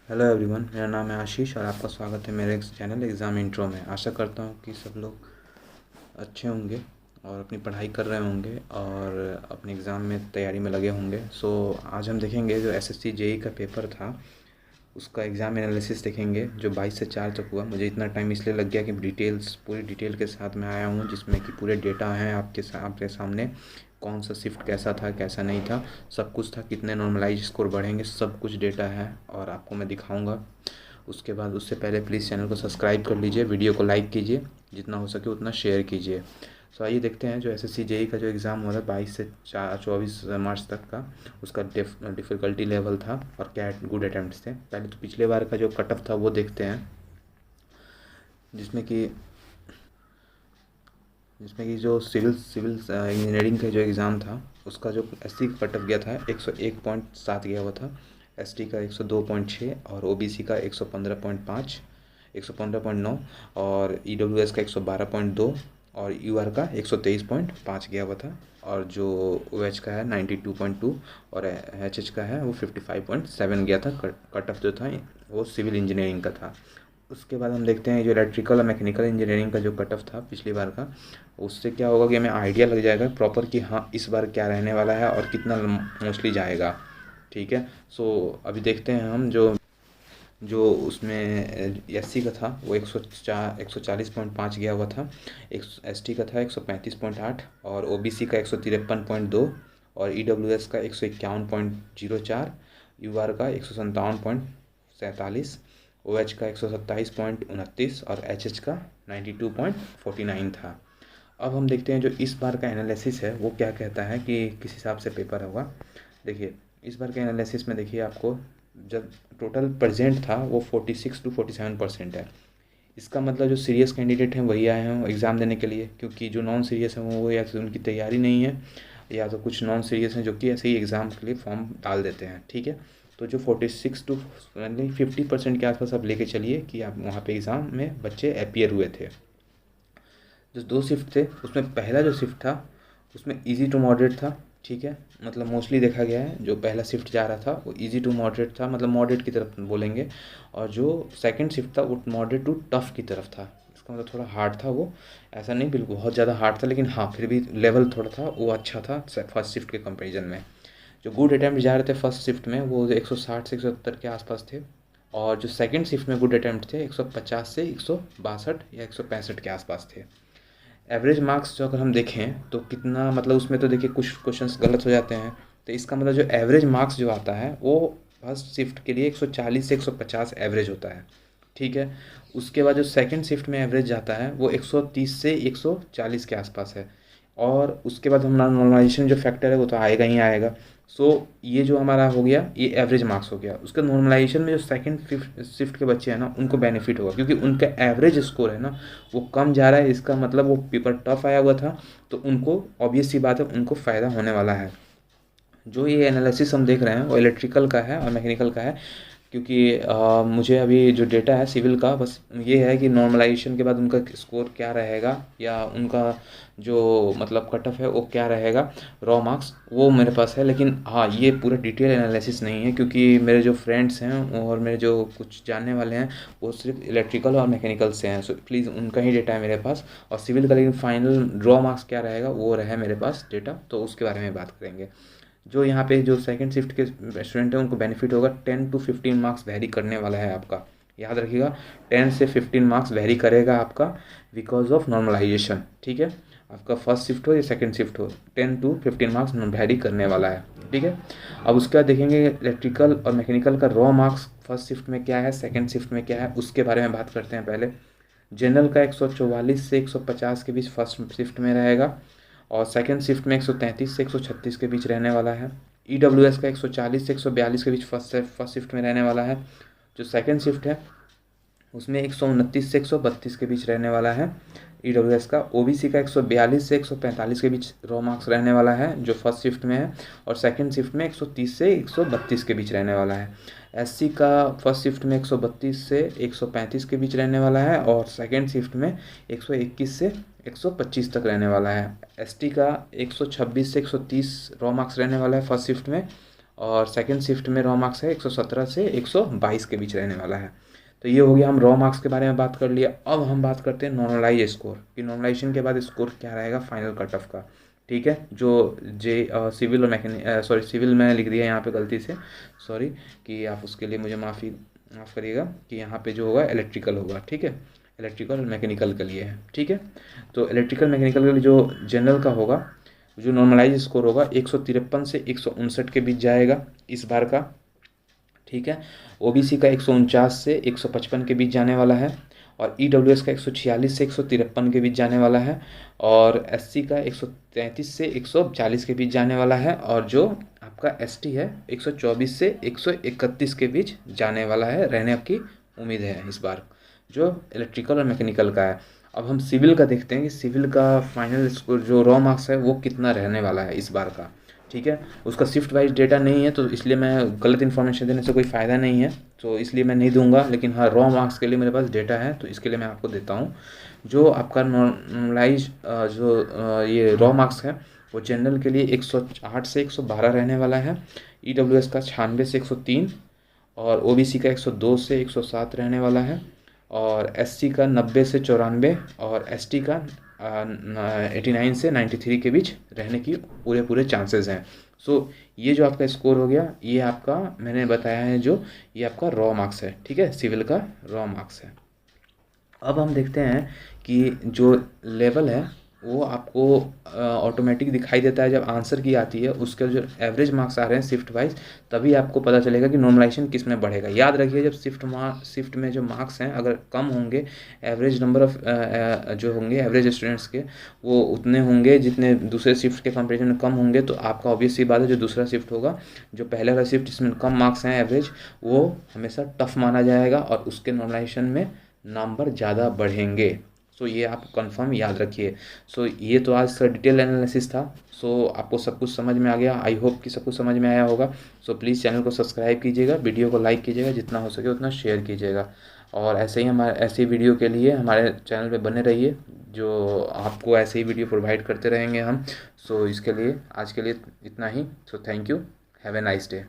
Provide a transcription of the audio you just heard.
Hello everyone, मेरा नाम है आशीष और आपका स्वागत है मेरे चैनल एग्ज़ाम इंट्रो में। आशा करता हूँ कि सब लोग अच्छे होंगे और अपनी पढ़ाई कर रहे होंगे और अपने एग्ज़ाम में तैयारी में लगे होंगे। आज हम देखेंगे जो एसएससी जेई का पेपर था उसका एग्ज़ाम एनालिसिस देखेंगे जो 22 से 4 तक हुआ। मुझे इतना टाइम इसलिए लग गया कि पूरी डिटेल के साथ मैं आया हूँ, जिसमें कि पूरे डेटा हैं आपके सामने। कौन सा शिफ्ट कैसा था कैसा नहीं था सब कुछ था, कितने नॉर्मलाइज स्कोर बढ़ेंगे सब कुछ डेटा है और आपको मैं दिखाऊंगा। उससे पहले प्लीज़ चैनल को सब्सक्राइब कर लीजिए, वीडियो को लाइक कीजिए, जितना हो सके उतना शेयर कीजिए। आइए देखते हैं जो एसएससी जेई का जो एग्ज़ाम हुआ था 22 से 24 मार्च तक का, उसका डिफ़िकल्टी लेवल था और क्या गुड अटैम्प्ट्स थे। पहले तो पिछले बार का जो कट ऑफ था वो देखते हैं, जिसमें कि जो सिविल इंजीनियरिंग का जो एग्ज़ाम था उसका जो एससी का कट ऑफ गया था 101.7 गया हुआ था, एसटी का 102.6 और ओबीसी का 115.5 115.9 और ईडब्ल्यूएस का 112.2 और यूआर का 123.5 गया हुआ था। और जो ओएच का है 92.2 और एचएच का है वो 55.7 गया था। कट ऑफ जो था वो सिविल इंजीनियरिंग का था। उसके बाद हम देखते हैं जो इलेक्ट्रिकल और मैकेनिकल इंजीनियरिंग का जो कट ऑफ था पिछली बार का, उससे क्या होगा कि हमें आइडिया लग जाएगा प्रॉपर कि हाँ इस बार क्या रहने वाला है और कितना मोस्टली जाएगा। ठीक है, अभी देखते हैं हम जो जो उसमें एससी का था वो 140.5 गया हुआ था, एक एसटी का था 135.8 और ओबीसी का 153.2 और ईडब्ल्यूएस का 151.04, यूआर का 157.47, ओएच का 127.29 और एचएच का 92.49 था। अब हम देखते हैं जो इस बार का एनालिसिस है वो क्या कहता है कि किस हिसाब से पेपर होगा। देखिए इस बार के एनालिसिस में देखिए आपको जब टोटल प्रेजेंट था वो 46 to 47% है। इसका मतलब जो सीरियस कैंडिडेट हैं वही आए हैं एग्ज़ाम देने के लिए, क्योंकि जो नॉन सीरियस हैं वो या तो उनकी तैयारी नहीं है या तो कुछ नॉन सीरियस हैं जो कि ऐसे ही एग्ज़ाम के लिए फॉर्म डाल देते हैं। ठीक है, तो जो 46 to 50% के आसपास आप लेके चलिए कि आप वहाँ पे एग्ज़ाम में बच्चे अपीयर हुए थे। जो 2 शिफ्ट थे उसमें पहला जो शिफ्ट था उसमें ईजी टू मॉडरेट था। ठीक है, मतलब मोस्टली देखा गया है जो पहला शिफ्ट जा रहा था वो ईजी टू मॉडरेट था, मतलब मॉडरेट की तरफ बोलेंगे। और जो सेकंड शिफ्ट था वो मॉडरेट टू टफ की तरफ था। इसका मतलब थोड़ा हार्ड था वो, ऐसा नहीं बिल्कुल बहुत ज़्यादा हार्ड था, लेकिन हाँ फिर भी लेवल थोड़ा था वो अच्छा था फर्स्ट शिफ्ट के कंपेरिजन में। जो गुड अटैम्प्ट जा रहे थे फर्स्ट शिफ्ट में वो 160 से 170 के आसपास थे, और जो सेकंड शिफ्ट में गुड अटैम्प्ट थे 150 से 162 या 165 के आसपास थे। एवरेज मार्क्स जो अगर हम देखें तो कितना, मतलब उसमें तो देखिए कुछ क्वेश्चंस गलत हो जाते हैं, तो इसका मतलब जो एवरेज मार्क्स जो आता है वो फर्स्ट शिफ्ट के लिए 140 से 150 एवरेज होता है। ठीक है, उसके बाद जो सेकंड शिफ्ट में एवरेज जाता है वो 130 से 140 के आसपास है, और उसके बाद हम नॉर्मलाइजेशन जो फैक्टर है वो तो आएगा ही आएगा। ये जो हमारा हो गया ये एवरेज मार्क्स हो गया। उसका नॉर्मलाइजेशन में जो सेकंड फिफ्थ शिफ्ट के बच्चे हैं ना उनको बेनिफिट होगा, क्योंकि उनका एवरेज स्कोर है ना वो कम जा रहा है। इसका मतलब वो पेपर टफ आया हुआ था, तो उनको ऑब्वियस सी बात है उनको फ़ायदा होने वाला है। जो ये एनालिसिस हम देख रहे हैं वो इलेक्ट्रिकल का है और मैकेनिकल का है, क्योंकि मुझे अभी जो डेटा है सिविल का बस ये है कि नॉर्मलाइजेशन के बाद उनका स्कोर क्या रहेगा या उनका जो मतलब कट ऑफ है वो क्या रहेगा, रॉ मार्क्स वो मेरे पास है। लेकिन हाँ ये पूरा डिटेल एनालिसिस नहीं है, क्योंकि मेरे जो फ्रेंड्स हैं और मेरे जो कुछ जानने वाले हैं वो सिर्फ इलेक्ट्रिकल और मैकेनिकल से हैं। प्लीज़ उनका ही डेटा है मेरे पास, और सिविल का लेकिन फाइनल रॉ मार्क्स क्या रहेगा वो रहे मेरे पास डेटा, तो उसके बारे में बात करेंगे। जो यहाँ पे जो सेकंड शिफ्ट के स्टूडेंट हैं उनको बेनिफिट होगा, 10 to 15 मार्क्स वेरी करने वाला है आपका, याद रखिएगा 10 से 15 मार्क्स वेरी करेगा आपका बिकॉज ऑफ नॉर्मलाइजेशन। ठीक है, आपका फर्स्ट शिफ्ट हो या सेकंड शिफ्ट हो 10 to 15 मार्क्स वेरी करने वाला है। ठीक है, अब उसके बाद देखेंगे इलेक्ट्रिकल और मैकेनिकल का रॉ मार्क्स फर्स्ट शिफ्ट में क्या है सेकेंड शिफ्ट में क्या है, उसके बारे में बात करते हैं पहले। जनरल का 144 से 150 के बीच फर्स्ट शिफ्ट में रहेगा, और सेकंड शिफ्ट में 133 से 136 के बीच रहने वाला है। ईडब्ल्यूएस का 140 से 142 के बीच फर्स्ट शिफ्ट में रहने वाला है। जो सेकंड शिफ्ट है उसमें 129 से 132 के बीच रहने वाला है ईडब्ल्यूएस का। ओबीसी का 142 से 145 के बीच रॉ मार्क्स रहने वाला है जो फर्स्ट शिफ्ट में है, और सेकंड शिफ्ट में 130 से 132 के बीच रहने वाला है। एससी का फर्स्ट शिफ्ट में 132 से 135 के बीच रहने वाला है, और सेकंड शिफ्ट में 121 से 125 तक रहने वाला है। एसटी का 126 से 130 रॉ मार्क्स रहने वाला है फर्स्ट शिफ्ट में, और सेकंड शिफ्ट में रॉ मार्क्स है 117 से 122 के बीच रहने वाला है। तो ये हो गया, हम रॉ मार्क्स के बारे में बात कर लिया। अब हम बात करते हैं नॉर्मलाइज स्कोर कि नॉर्मलाइजेशन के बाद स्कोर क्या रहेगा फाइनल कट ऑफ का। ठीक है, जो सिविल और सिविल में लिख दिया यहाँ पे गलती से, सॉरी, कि आप उसके लिए मुझे माफ़ करिएगा कि यहाँ पे जो होगा इलेक्ट्रिकल होगा। ठीक है, इलेक्ट्रिकल और मैकेनिकल के लिए है। ठीक है, तो इलेक्ट्रिकल मैकेनिकल के लिए जो जनरल का होगा, जो नॉर्मलाइज स्कोर होगा 153 से 159 के बीच जाएगा इस बार का। ठीक है, ओबीसी का 149 से 155 के बीच जाने वाला है, और ईडब्ल्यूएस का 146 से 153 के बीच जाने वाला है, और एससी का 133 से 140 के बीच जाने वाला है, और जो आपका एसटी है 124 से 131 के बीच जाने वाला है, रहने की उम्मीद है इस बार, जो इलेक्ट्रिकल और मैकेनिकल का है। अब हम सिविल का देखते हैं कि सिविल का फाइनल स्कोर जो रॉ मार्क्स है वो कितना रहने वाला है इस बार का। ठीक है, उसका शिफ्ट वाइज डेटा नहीं है, तो इसलिए मैं गलत इन्फॉर्मेशन देने से कोई फ़ायदा नहीं है, तो इसलिए मैं नहीं दूंगा। लेकिन हाँ, रॉ मार्क्स के लिए मेरे पास डेटा है, तो इसके लिए मैं आपको देता हूँ। जो आपका नॉर्मलाइज ये रॉ मार्क्स है वो जनरल के लिए 108 से 112 रहने वाला है, ईडब्ल्यूएस का 96 से 103, और ओबीसी का 102 से 107 रहने वाला है, और एससी का 90 से 94, और एसटी का 89 से 93 के बीच रहने की पूरे चांसेस हैं। सो ये जो आपका स्कोर हो गया, ये आपका मैंने बताया है, जो ये आपका रॉ मार्क्स है। ठीक है, सिविल का रॉ मार्क्स है। अब हम देखते हैं कि जो लेवल है वो आपको ऑटोमेटिक दिखाई देता है जब आंसर की आती है, उसके जो एवरेज मार्क्स आ रहे हैं शिफ्ट वाइज, तभी आपको पता चलेगा कि नॉर्मलाइजेशन किस में बढ़ेगा। याद रखिए, जब शिफ्ट में जो मार्क्स हैं अगर कम होंगे, एवरेज नंबर ऑफ जो होंगे एवरेज स्टूडेंट्स के वो उतने होंगे जितने दूसरे शिफ्ट के कंपेरिजन में कम होंगे, तो आपका ऑब्वियस सी बात है जो दूसरा शिफ्ट होगा, जो पहले वाला शिफ्ट जिसमें कम मार्क्स हैं एवरेज, वो हमेशा टफ माना जाएगा और उसके नॉर्मलाइजेशन में नंबर ज़्यादा बढ़ेंगे। सो ये आप कंफर्म याद रखिए। सो ये तो आज का डिटेल एनालिसिस था। सो आपको सब कुछ समझ में आ गया, आई होप कि सब कुछ समझ में आया होगा। सो प्लीज़ चैनल को सब्सक्राइब कीजिएगा, वीडियो को लाइक कीजिएगा, जितना हो सके उतना शेयर कीजिएगा, और ऐसे ही हमारे ऐसी वीडियो के लिए हमारे चैनल पे बने रहिए, जो आपको ऐसे ही वीडियो प्रोवाइड करते रहेंगे हम। सो इसके लिए आज के लिए इतना ही। So thank you, have a nice day.